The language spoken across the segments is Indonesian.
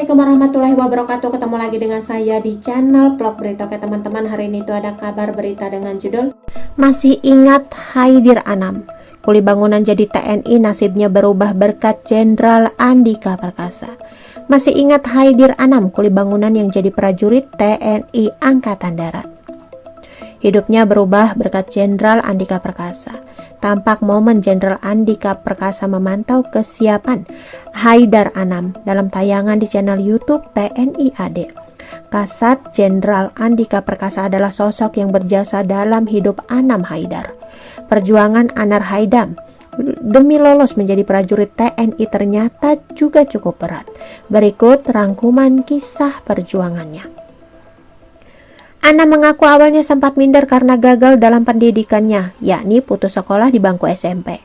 Assalamualaikum warahmatullahi wabarakatuh. Ketemu lagi dengan saya di channel vlog berita. Oke teman-teman, hari ini itu ada kabar berita dengan judul Masih ingat Haidir Anam, kuli bangunan jadi TNI nasibnya berubah berkat Jenderal Andika Perkasa. Masih ingat Haidir Anam, kuli bangunan yang jadi prajurit TNI Angkatan Darat. Hidupnya berubah berkat Jenderal Andika Perkasa. Tampak momen Jenderal Andika Perkasa memantau kesiapan Haidir Anam dalam tayangan di channel YouTube TNI AD. Kasat Jenderal Andika Perkasa adalah sosok yang berjasa dalam hidup Anam Haidar. Perjuangan Anar Haidam demi lolos menjadi prajurit TNI ternyata juga cukup berat. Berikut rangkuman kisah perjuangannya. Anam mengaku awalnya sempat minder karena gagal dalam pendidikannya, yakni putus sekolah di bangku SMP.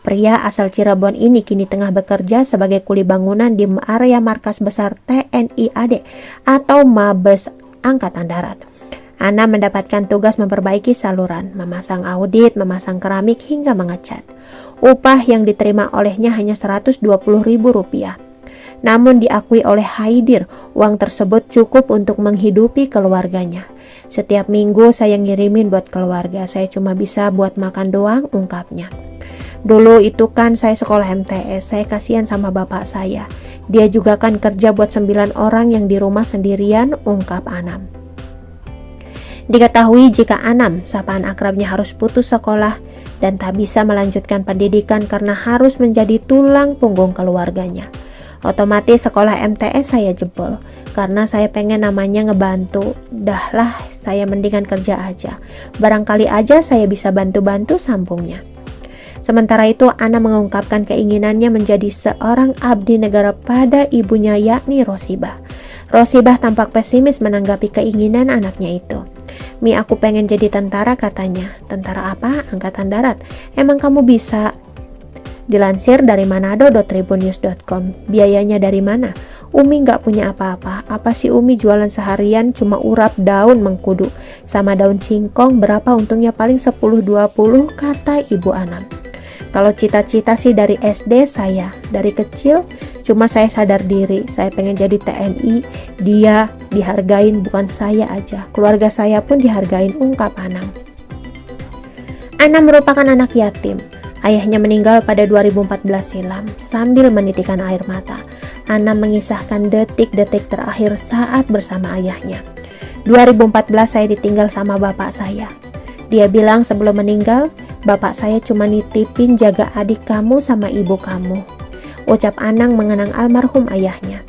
Pria asal Cirebon ini kini tengah bekerja sebagai kuli bangunan di area markas besar TNI AD atau Mabes Angkatan Darat. Anam mendapatkan tugas memperbaiki saluran, memasang audit, memasang keramik hingga mengecat. Upah yang diterima olehnya hanya Rp120.000. Namun diakui oleh Haidir, uang tersebut cukup untuk menghidupi keluarganya. Setiap minggu saya ngirimin buat keluarga, saya cuma bisa buat makan doang, ungkapnya. Dulu itu kan saya sekolah MTS, saya kasihan sama bapak saya. Dia juga kan kerja buat 9 orang yang di rumah sendirian, ungkap Anam. Diketahui jika Anam, sapaan akrabnya, harus putus sekolah dan tak bisa melanjutkan pendidikan karena harus menjadi tulang punggung keluarganya. Otomatis sekolah MTS saya jebol karena saya pengen namanya ngebantu. Dahlah, saya mendingan kerja aja. Barangkali aja saya bisa bantu-bantu, sambungnya. Sementara itu, Ana mengungkapkan keinginannya menjadi seorang abdi negara pada ibunya, yakni Rosibah. Rosibah tampak pesimis menanggapi keinginan anaknya itu. "Mi, aku pengen jadi tentara," katanya. "Tentara apa? Angkatan Darat. Emang kamu bisa?" Dilansir dari manado.tribunnews.com. "Biayanya dari mana? Umi nggak punya apa-apa. Apa sih Umi jualan seharian cuma urap daun mengkudu sama daun singkong, berapa untungnya? Paling 10-20, kata Ibu Anam. "Kalau cita-cita sih dari SD saya, dari kecil cuma saya sadar diri, saya pengen jadi TNI, dia dihargain, bukan saya aja, keluarga saya pun dihargain," ungkap Anam. Anam merupakan anak yatim. Ayahnya meninggal pada 2014 silam. Sambil menitikkan air mata, Anam mengisahkan detik-detik terakhir saat bersama ayahnya. 2014 saya ditinggal sama bapak saya. Dia bilang sebelum meninggal, "Bapak saya cuma nitipin jaga adik kamu sama ibu kamu," ucap Anam mengenang almarhum ayahnya.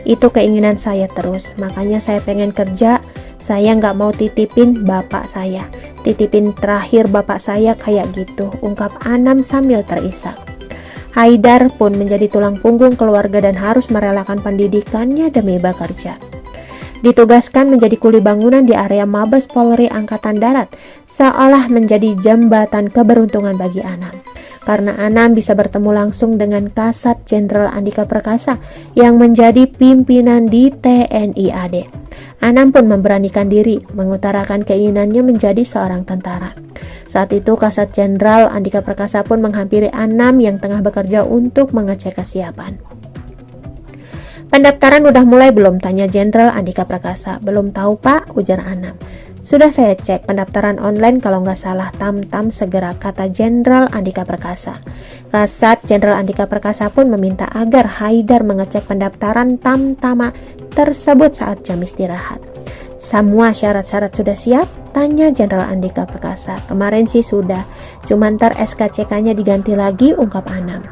"Itu keinginan saya terus, makanya saya pengen kerja. Saya nggak mau titipin bapak saya. Titipin terakhir bapak saya kayak gitu," ungkap Anam sambil terisak. Haidar pun menjadi tulang punggung keluarga dan harus merelakan pendidikannya demi bekerja. Ditugaskan menjadi kuli bangunan di area Mabes Polri Angkatan Darat, seolah menjadi jembatan keberuntungan bagi Anam. Karena Anam bisa bertemu langsung dengan Kasat Jenderal Andika Perkasa yang menjadi pimpinan di TNI AD. Anam pun memberanikan diri mengutarakan keinginannya menjadi seorang tentara. Saat itu Kasat Jenderal Andika Perkasa pun menghampiri Anam yang tengah bekerja untuk mengecek kesiapan. "Pendaftaran udah mulai belum?" tanya Jenderal Andika Perkasa. "Belum tahu Pak," ujar Anam. "Sudah saya cek, pendaftaran online kalau nggak salah, tam-tam segera," kata Jenderal Andika Perkasa. Kasat Jenderal Andika Perkasa pun meminta agar Haidar mengecek pendaftaran tam-tama tersebut saat jam istirahat. "Semua syarat-syarat sudah siap?" tanya Jenderal Andika Perkasa. "Kemarin sih sudah, cuma ntar SKCK-nya diganti lagi," ungkap Anam.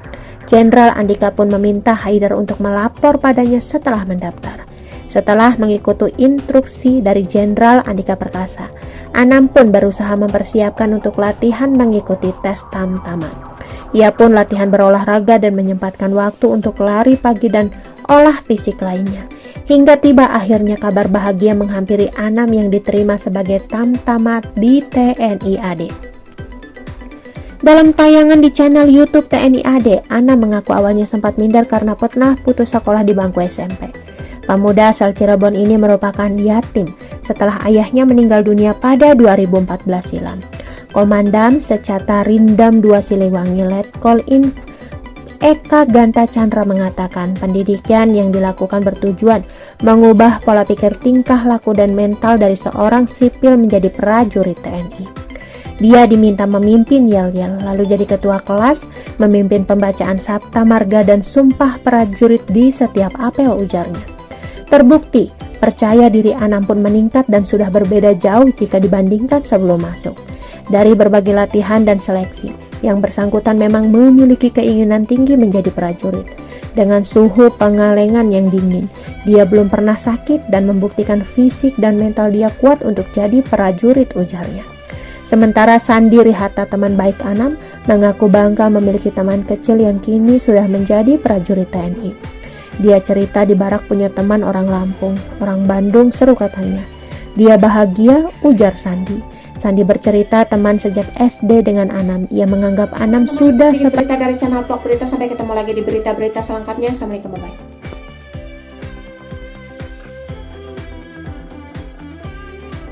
Jenderal Andika pun meminta Haidar untuk melapor padanya setelah mendaftar. Setelah mengikuti instruksi dari Jenderal Andika Perkasa, Anam pun berusaha mempersiapkan untuk latihan mengikuti tes tam-tama. Ia pun latihan berolahraga dan menyempatkan waktu untuk lari pagi dan olah fisik lainnya. Hingga tiba akhirnya kabar bahagia menghampiri Anam yang diterima sebagai tam-tamat di TNI AD. Dalam tayangan di channel YouTube TNI AD, Anam mengaku awalnya sempat minder karena pernah putus sekolah di bangku SMP. Pemuda asal Cirebon ini merupakan yatim setelah ayahnya meninggal dunia pada 2014 silam. Komandan Secata Rindam 2 Siliwangi Letkol Eka Ganta Chandra mengatakan pendidikan yang dilakukan bertujuan mengubah pola pikir, tingkah laku dan mental dari seorang sipil menjadi prajurit TNI. Dia diminta memimpin yel-yel, lalu jadi ketua kelas, memimpin pembacaan Sabta Marga dan sumpah prajurit di setiap apel, ujarnya. Terbukti, percaya diri Anam pun meningkat dan sudah berbeda jauh jika dibandingkan sebelum masuk. Dari berbagai latihan dan seleksi, yang bersangkutan memang memiliki keinginan tinggi menjadi prajurit. Dengan suhu pengalengan yang dingin, dia belum pernah sakit dan membuktikan fisik dan mental dia kuat untuk jadi prajurit, ujarnya. Sementara Sandi Rihata, teman baik Anam, mengaku bangga memiliki teman kecil yang kini sudah menjadi prajurit TNI. Dia cerita di barak punya teman orang Lampung, orang Bandung, seru katanya. Dia bahagia, ujar Sandi. Sandi bercerita teman sejak SD dengan Anam. Ia menganggap Anam sudah seperti berita dari channel Vlog Berita. Sampai ketemu lagi di berita-berita selengkapnya. Assalamualaikum, bye.